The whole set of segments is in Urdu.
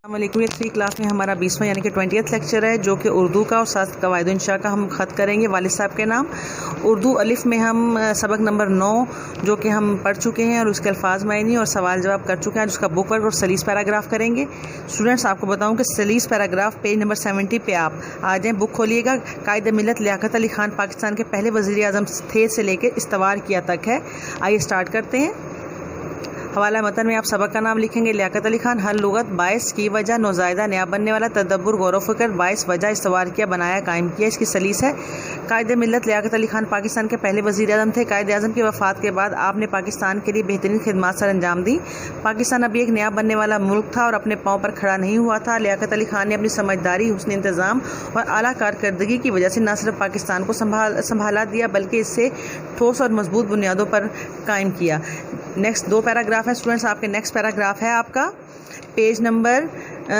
السلام علیکم۔ یہ 3 کلاس میں ہمارا 20واں یعنی کہ 20th لیکچر ہے جو کہ اردو کا اور 7 قواعد و انشاء کا ہم خط کریں گے والد صاحب کے نام۔ اردو الف میں ہم سبق نمبر 9 جو کہ ہم پڑھ چکے ہیں اور اس کے الفاظ معنی اور سوال جواب کر چکے ہیں، اس کا بک ورک اور سلیس پیراگراف کریں گے۔ اسٹوڈنٹس آپ کو بتاؤں کہ سلیس پیراگراف پیج نمبر 70 پہ آپ آ جائیں، بک کھولیے گا۔ قائد ملت لیاقت علی خان پاکستان کے پہلے وزیر اعظم تھے سے لے کے استوار کیا تک ہے۔ آئیے اسٹارٹ کرتے ہیں۔ حوالہ متن میں آپ سبق کا نام لکھیں گے لیاقت علی خان، ہر لغت، باعث کی وجہ، نوزائیدہ نیا بننے والا، تدبر غور و فکر، باعث وجہ، استوار کیا، بنایا، قائم کیا۔ اس کی سلیس ہے قائد ملت لیاقت علی خان پاکستان کے پہلے وزیر اعظم تھے۔ قائد اعظم کی وفات کے بعد آپ نے پاکستان کے لیے بہترین خدمات سر انجام دی۔ پاکستان ابھی ایک نیا بننے والا ملک تھا اور اپنے پاؤں پر کھڑا نہیں ہوا تھا۔ لیاقت علی خان نے اپنی سمجھداری، حسن انتظام اور اعلیٰ کارکردگی کی وجہ سے نہ صرف پاکستان کو سنبھالا دیا بلکہ اس سے ٹھوس اور مضبوط بنیادوں پر قائم کیا۔ نیکسٹ 2 پیراگراف ہیں اسٹوڈنٹس، آپ کے نیکسٹ پیراگراف ہے آپ کا پیج نمبر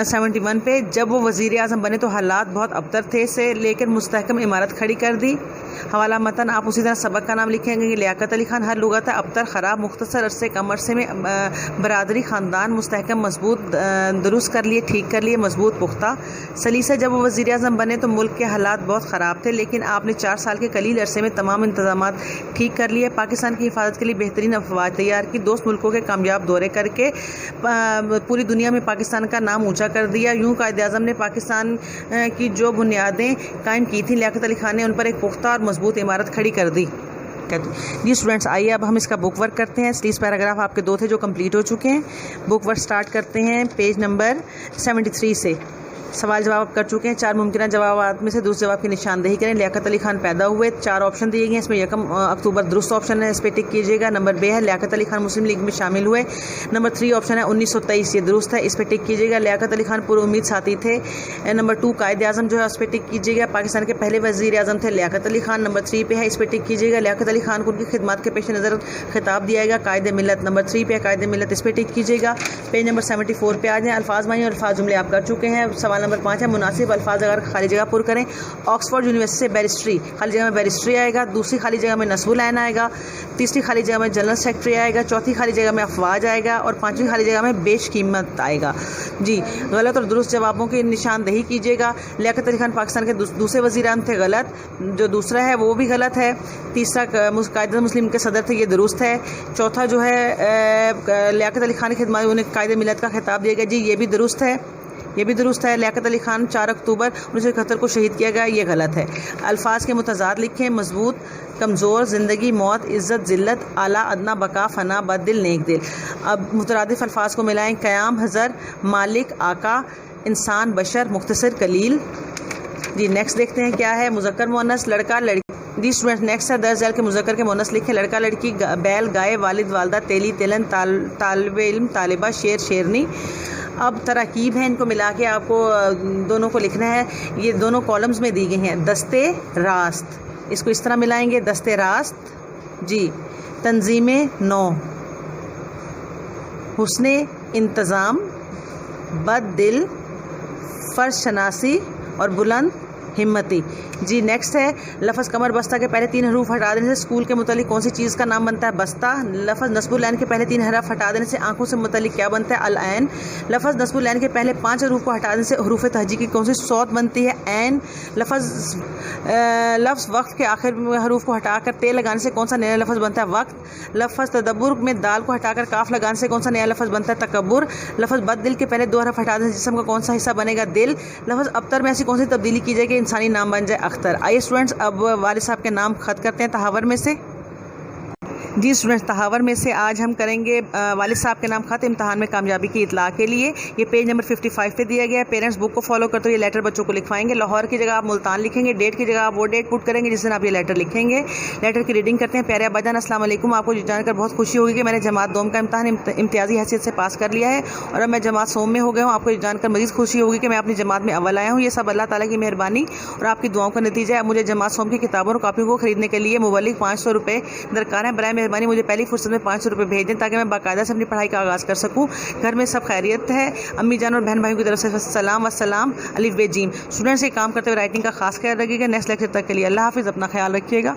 71 پہ۔ جب وہ وزیر اعظم بنے تو حالات بہت ابتر تھے سے لے کر مستحکم عمارت کھڑی کر دی۔ حوالہ متن آپ اسی طرح سبق کا نام لکھیں گے لیاقت علی خان، ہر لغت ہے، ابتر، خراب، مختصر عرصے، کم عرصے میں برادری، خاندان، مستحکم، مضبوط، درست کر لیے، ٹھیک کر لیے، مضبوط، پختہ۔ سلیسہ جب وہ وزیر اعظم بنے تو ملک کے حالات بہت خراب تھے لیکن آپ نے 4 سال کے قلیل عرصے میں تمام انتظامات ٹھیک کر لیے، پاکستان کی حفاظت کے لیے بہترین افواج تیار کی، دوست ملکوں کے کامیاب دورے کر کے پوری دنیا میں پاکستان کا نام اونچا کر دیا۔ یوں قائد اعظم نے پاکستان کی جو بنیادیں قائم کی تھیں لیاقت علی خان نے ان پر ایک پختہ اور مضبوط عمارت کھڑی کر دی۔ جی اسٹوڈنٹس آئیے اب ہم اس کا بک ورک کرتے ہیں۔ سلیس پیراگراف آپ کے 2 تھے جو کمپلیٹ ہو چکے ہیں۔ بک ورک سٹارٹ کرتے ہیں پیج نمبر 73 سے۔ سوال جواب آپ کر چکے ہیں، 4 ممکنہ جوابات میں سے دوسرے جواب کی نشاندہی کریں۔ لیاقت علی خان پیدا ہوئے، 4 آپشن دیے گئے ہیں، اس میں 1 اکتوبر درست آپشن ہے، اس پہ ٹک کیجیے گا۔ نمبر B ہے لیاقت علی خان مسلم لیگ میں شامل ہوئے۔ نمبر 3 آپشن ہے 1923، یہ درست ہے، اس پہ ٹک کیجیے گا۔ لیاقت علی خان پورے امید ساتھی تھے۔ نمبر 2 قائد اعظم جو ہے اس پہ ٹک کیجیے گا، پاکستان کے پہلے وزیر اعظم تھے لیاقت علی خان۔ نمبر 3 پہ ہے، اس پہ ٹک کیجیے گا۔ لیاقت علی خان کو ان کی خدمات کے پیش نظر خطاب دیا گیا، قائد ملت۔ نمبر 3 پہ ہے قائد ملت، اس پہ ٹک کیجیے گا۔ پیج نمبر 74 پہ آ جائیں۔ الفاظ معنی اور الفاظ جملے آپ کر چکے ہیں۔ سوال نمبر 5 ہے مناسب الفاظ اگر خالی جگہ پر کریں۔ آکسفورڈ یونیورسٹی سے بیرسٹری، خالی جگہ میں بیرسٹری آئے گا۔ دوسری خالی جگہ میں نصب العین آئے گا۔ تیسری خالی جگہ میں جنرل سیکرٹری آئے گا۔ چوتھی خالی جگہ میں افواج آئے گا اور 5ویں خالی جگہ میں بیش قیمت آئے گا۔ جی غلط اور درست جوابوں کی نشاندہی کیجیے گا۔ لیاقت علی خان پاکستان کے دوسرے وزیر اعظم تھے، غلط۔ جو دوسرا ہے وہ بھی غلط ہے۔ تیسرا قائد مسلم کے صدر تھے، یہ درست ہے۔ چوتھا جو ہے لیاقت علی خان کی خدمات انہیں قائد ملت کا خطاب دیا گیا، جی یہ بھی درست ہے، یہ بھی درست ہے۔ لیاقت علی خان 4 اکتوبر 1971 کو شہید کیا گیا، یہ غلط ہے۔ الفاظ کے متضاد لکھیں، مضبوط، کمزور، زندگی، موت، عزت، ذلت، اعلیٰ، ادنا، بقا، فنا، بد دل، نیک دل۔ اب مترادف الفاظ کو ملائیں، قیام، حضر، مالک، آقا، انسان، بشر، مختصر، قلیل۔ جی نیکسٹ دیکھتے ہیں کیا ہے۔ مذکر مؤنث، لڑکا، لڑکی۔ جی اسٹوڈنٹ نیکسٹ ہے درج ذیل کے مذکر کے مؤنث لکھیں، لڑکا، لڑکی، بیل، گائے، والد، والدہ، تیلی، تیلن، طالب علم، طالبہ، شیر، شیرنی۔ اب تراکیب ہیں، ان کو ملا کے آپ کو دونوں کو لکھنا ہے۔ یہ دونوں کالمز میں دی گئی ہیں۔ دستے راست، اس کو اس طرح ملائیں گے، دستے راست۔ جی تنظیم نو، حسن انتظام، بد دل، فرض شناسی اور بلند ہمتی۔ جی نیکسٹ ہے لفظ کمر بستہ کے پہلے 3 حروف ہٹا دینے سے اسکول کے متعلق کون سی چیز کا نام بنتا ہے؟ بستہ۔ لفظ نصب العین کے پہلے 3 حرف ہٹا دینے سے آنکھوں سے متعلق کیا بنتا ہے؟ العین۔ لفظ نصب العین کے پہلے 5 حروف کو ہٹا دینے سے حروف تہجی کی کون سی صوت بنتی ہے؟ عین۔ لفظ وقت کے آخر حروف کو ہٹا کر تے لگانے سے کون سا نیا لفظ بنتا ہے؟ وقت۔ لفظ تدبر میں دال کو ہٹا کر کاف لگانے سے کون سا نیا لفظ بنتا ہے؟ تکبر۔ لفظ بد دل کے پہلے 2 حرف ہٹا دینے سے جسم کا کون سا حصہ بنے گا؟ دل۔ لفظ ابتر میں ایسی کون سی تبدیلی کی جائے کہ انسانی نام بن جائے؟ اختر۔ آئیے اسٹوڈنٹس اب والد صاحب کے نام خط کرتے ہیں تحاور میں سے۔ جی اسٹوڈنٹس تحاور میں سے آج ہم کریں گے والد صاحب کے نام خط امتحان میں کامیابی کی اطلاع کے لیے۔ یہ پیج نمبر 55 پہ دیا گیا ہے۔ پیرنٹس بک کو فالو کرتے ہوئے یہ لیٹر بچوں کو لکھوائیں گے۔ لاہور کی جگہ آپ ملتان لکھیں گے، ڈیٹ کی جگہ آپ وہ ڈیٹ پٹ کریں گے جس دن آپ یہ لیٹر لکھیں گے۔ لیٹر کی ریڈنگ کرتے ہیں۔ پیارے ابا جان السلام علیکم، آپ کو جان کر بہت خوشی ہوگی کہ میں نے جماعت دوم کا امتحان امتیازی حیثیت سے پاس کر لیا ہے اور اب میں جماعت سوم میں ہو گیا ہوں۔ آپ کو جان کر مزید خوشی ہوگی کہ میں اپنی جماعت میں اول آیا ہوں۔ یہ سب اللہ تعالیٰ کی مہربانی اور آپ کی دعاؤں کا نتیجہ ہے۔ مجھے جماعت سوم کی کتابوں اور کاپیوں کو خریدنے کے لیے مبلغ 500 روپے درکار ہیں۔ برائے مہربانی مجھے پہلی فرصت میں 500 روپے بھیج دیں تاکہ میں باقاعدہ سے اپنی پڑھائی کا آغاز کر سکوں۔ گھر میں سب خیریت ہے؟ امی جان اور بہن بھائیوں کی طرف سے سلام والسلام الف ب ج۔ اسٹوڈنٹس یہ کام کرتے ہوئے رائٹنگ کا خاص خیال رکھیے گا۔ نیکسٹ لیکچر تک کے لیے اللہ حافظ، اپنا خیال رکھیے گا۔